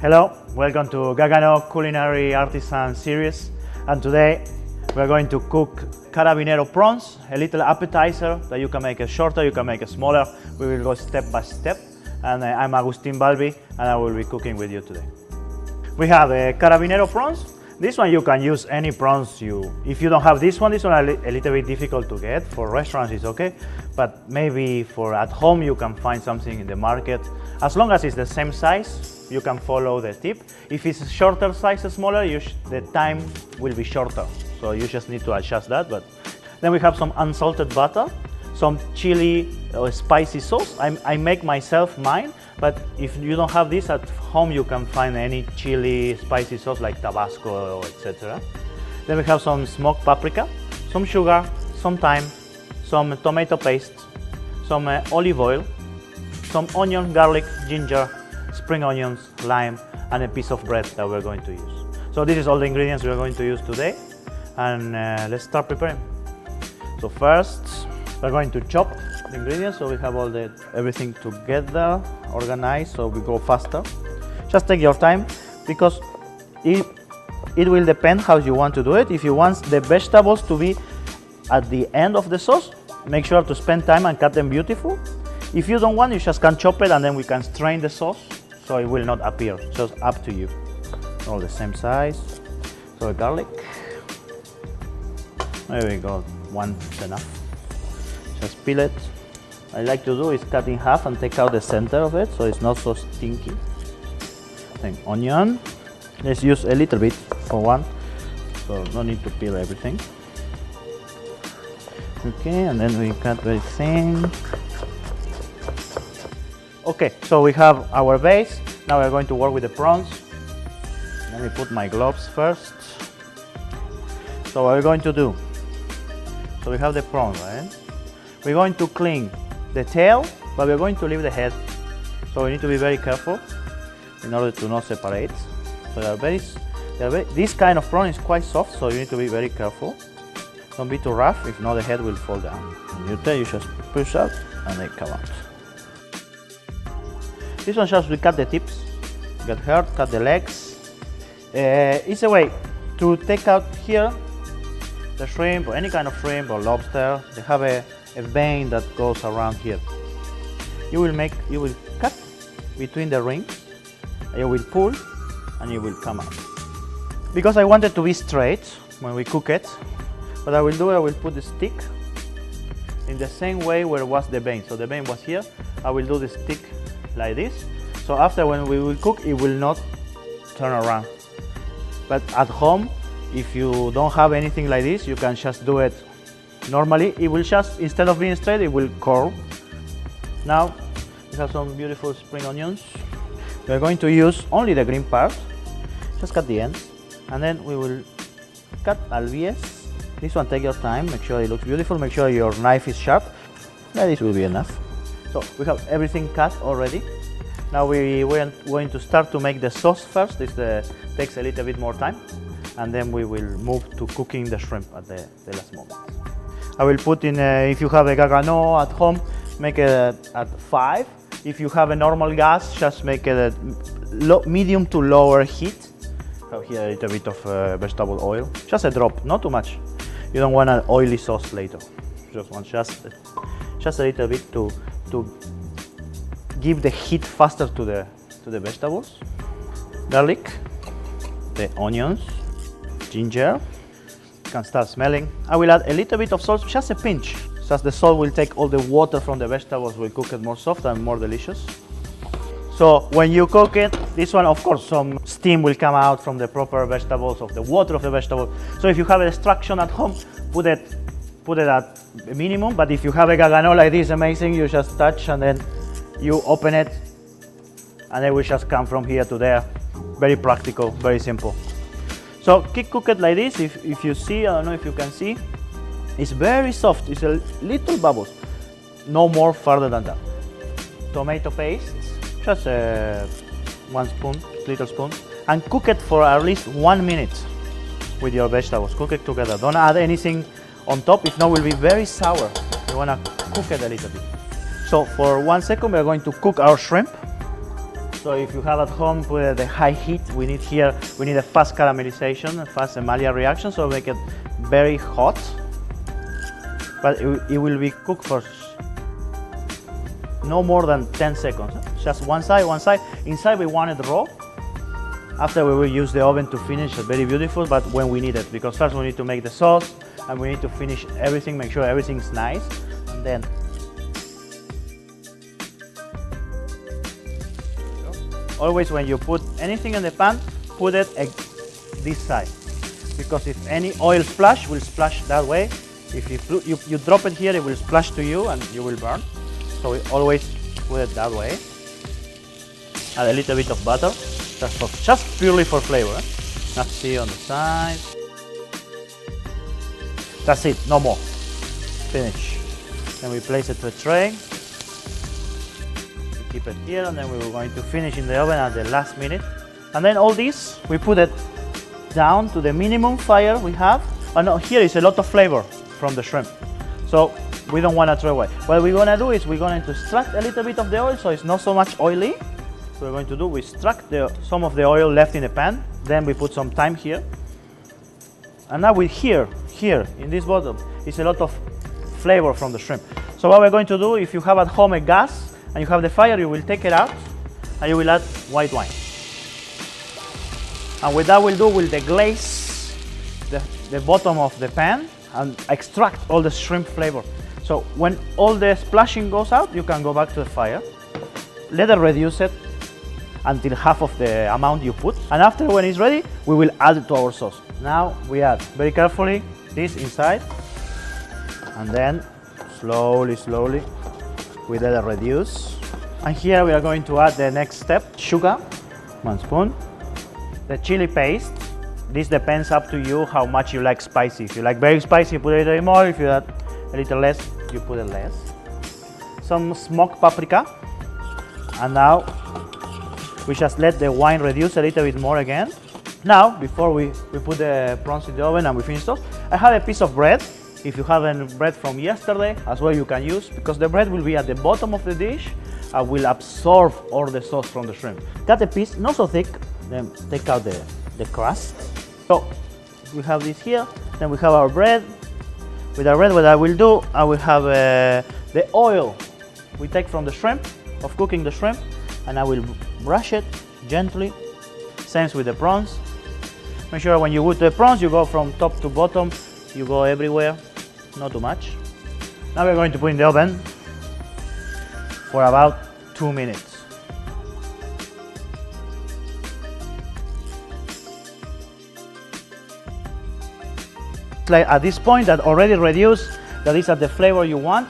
Hello, welcome to Gaggenau Culinary Artisan Series, and today we're going to cook carabinero prawns, a little appetizer that you can make it shorter, you can make it smaller. We will go step by step, and I'm Agustin Balbi, and I will be cooking with you today. We have carabinero prawns. This one you can use any prawns if you don't have this one is a little bit difficult to get. For restaurants it's okay, but maybe for at home you can find something in the market. As long as it's the same size, you can follow the tip. If it's shorter size, smaller, the time will be shorter. So you just need to adjust that. But then we have some unsalted butter, some chili or spicy sauce. I make myself mine, but if you don't have this at home, you can find any chili spicy sauce like Tabasco, etc. Then we have some smoked paprika, some sugar, some thyme, some tomato paste, some olive oil, some onion, garlic, ginger, spring onions, lime, and a piece of bread that we're going to use. So this is all the ingredients we're going to use today, and let's start preparing. So first, we're going to chop the ingredients so we have everything together, organized, so we go faster. Just take your time because it will depend how you want to do it. If you want the vegetables to be at the end of the sauce, make sure to spend time and cut them beautiful. If you don't want, you just can chop it and then we can strain the sauce so it will not appear. Just up to you. All the same size. So garlic. There we go. One is enough. Just peel it. I like to do is cut in half and take out the center of it so it's not so stinky. Then onion. Let's use a little bit for one, so no need to peel everything. Okay, and then we cut very thin. Okay, so we have our base. Now we're going to work with the prawns. Let me put my gloves first. So what we're going to do? So we have the prawn, right? We're going to clean the tail, but we're going to leave the head. So we need to be very careful in order to not separate. So this kind of prawn is quite soft, so you need to be very careful. Don't be too rough, if not the head will fall down. And you just push out and they come out. This one just we cut the tips, get hurt, cut the legs. It's a way to take out here the shrimp or any kind of shrimp or lobster. They have a vein that goes around here. You will cut between the rings, you will pull and you will come out. Because I want it to be straight when we cook it, what I will put the stick in the same way where was the vein. So the vein was here, I will do the stick like this. So after when we will cook, it will not turn around. But at home, if you don't have anything like this, you can just do it normally. It will just, instead of being straight, it will curl. Now we have some beautiful spring onions. We are going to use only the green part. Just cut the ends, and then we will cut albies. This one, take your time, make sure it looks beautiful, make sure your knife is sharp. Yeah, this will be enough. So we have everything cut already. Now we're going to start to make the sauce first. This takes a little bit more time, and then we will move to cooking the shrimp at the last moment. I will put in, if you have a Gaggenau at home, make it at 5. If you have a normal gas, just make it a medium to lower heat. Have here a little bit of vegetable oil, just a drop, not too much. You don't want an oily sauce later. Just a little bit to give the heat faster to the vegetables. Garlic, the onions, ginger. You can start smelling. I will add a little bit of salt, just a pinch. Just the salt will take all the water from the vegetables, will cook it more soft and more delicious. So when you cook it, this one, of course, some steam will come out from the proper vegetables, of the water of the vegetable. So if you have a extraction at home, put it at a minimum. But if you have a Gaggenau like this, amazing, you just touch and then you open it, and it will just come from here to there. Very practical, very simple. So cook it like this. If you see, I don't know if you can see, it's very soft. It's a little bubbles, no more further than that. Tomato paste. Just 1 little spoon, and cook it for at least 1 minute with your vegetables. Cook it together. Don't add anything on top, if not, it will be very sour. You want to cook it a little bit. So for 1 second, we are going to cook our shrimp. So if you have at home, put it at the high heat. We need a fast caramelization, a fast Maillard reaction, so make it very hot. But it will be cooked for no more than 10 seconds. Just one side. Inside we want it raw. After we will use the oven to finish it very beautiful, but when we need it, because first we need to make the sauce and we need to finish everything, make sure everything's nice, and then always when you put anything in the pan, put it this side, because if any oil splash, will splash that way. If you drop it here, it will splash to you and you will burn. So we always put it that way. Add a little bit of butter, just purely for flavor. Now see on the side. That's it, no more. Finish. Then we place it to a tray. We keep it here, and then we were going to finish in the oven at the last minute. And then all this, we put it down to the minimum fire we have. And here is a lot of flavor from the shrimp. So we don't want to throw away. What we're going to do is we're going to extract a little bit of the oil so it's not so much oily. So we're going to do, we extract some of the oil left in the pan. Then we put some thyme here. And now here in this bottom is a lot of flavor from the shrimp. So what we're going to do, if you have at home a gas and you have the fire, you will take it out and you will add white wine. And with that we'll deglaze the bottom of the pan and extract all the shrimp flavor. So when all the splashing goes out, you can go back to the fire. Let it reduce it until half of the amount you put. And after, when it's ready, we will add it to our sauce. Now we add very carefully this inside. And then slowly, we let it reduce. And here we are going to add the next step, sugar, 1 spoon. The chili paste. This depends up to you how much you like spicy. If you like very spicy, you put a little bit more. If you add a little less, you put it less. Some smoked paprika. And now we just let the wine reduce a little bit more again. Now, before we put the prawns in the oven and we finish those, I have a piece of bread. If you have any bread from yesterday, as well you can use, because the bread will be at the bottom of the dish and will absorb all the sauce from the shrimp. Cut a piece, not so thick, then take out the crust. So we have this here, then we have our bread. With our bread, what I will do, I will have the oil we take from the shrimp, of cooking the shrimp, and I will brush it gently. Same with the prawns. Make sure when you put the prawns, you go from top to bottom, you go everywhere, not too much. Now we're going to put in the oven for about 2 minutes. Like at this point that already reduced, that is at the flavor you want,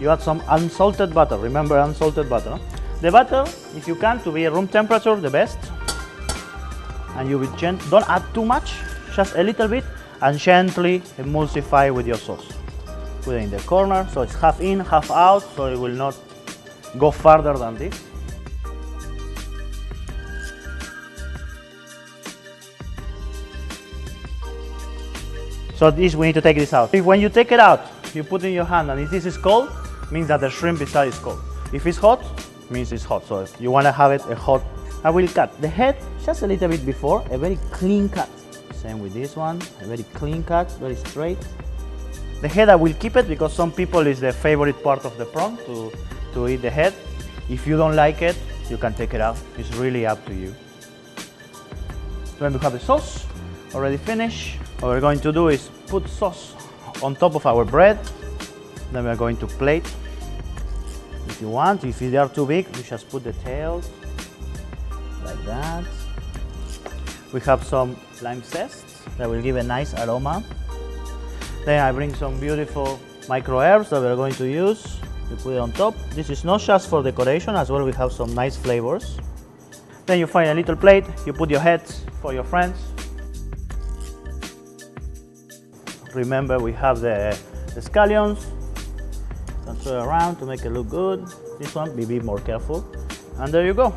you add some unsalted butter. Remember, unsalted butter. The butter, if you can, to be at room temperature, the best. And you will don't add too much, just a little bit, and gently emulsify with your sauce. Put it in the corner, so it's half in, half out, so it will not go further than this. So this, we need to take this out. When you take it out, you put it in your hand, and if this is cold, means that the shrimp inside is cold. If it's hot, means it's hot. So if you want to have it a hot, I will cut the head just a little bit before, a very clean cut. Same with this one, a very clean cut, very straight. The head I will keep it because some people is the favorite part of the prawn to eat the head. If you don't like it, you can take it out. It's really up to you. Then we have the sauce already finished. What we're going to do is put sauce on top of our bread. Then we're going to plate. If you want, if they are too big, you just put the tails like that. We have some lime zest that will give a nice aroma. Then I bring some beautiful micro herbs that we're going to use. You put it on top. This is not just for decoration, as well we have some nice flavors. Then you find a little plate, you put your heads for your friends. Remember, we have the scallions. Turn it around to make it look good. This one, be more careful. And there you go.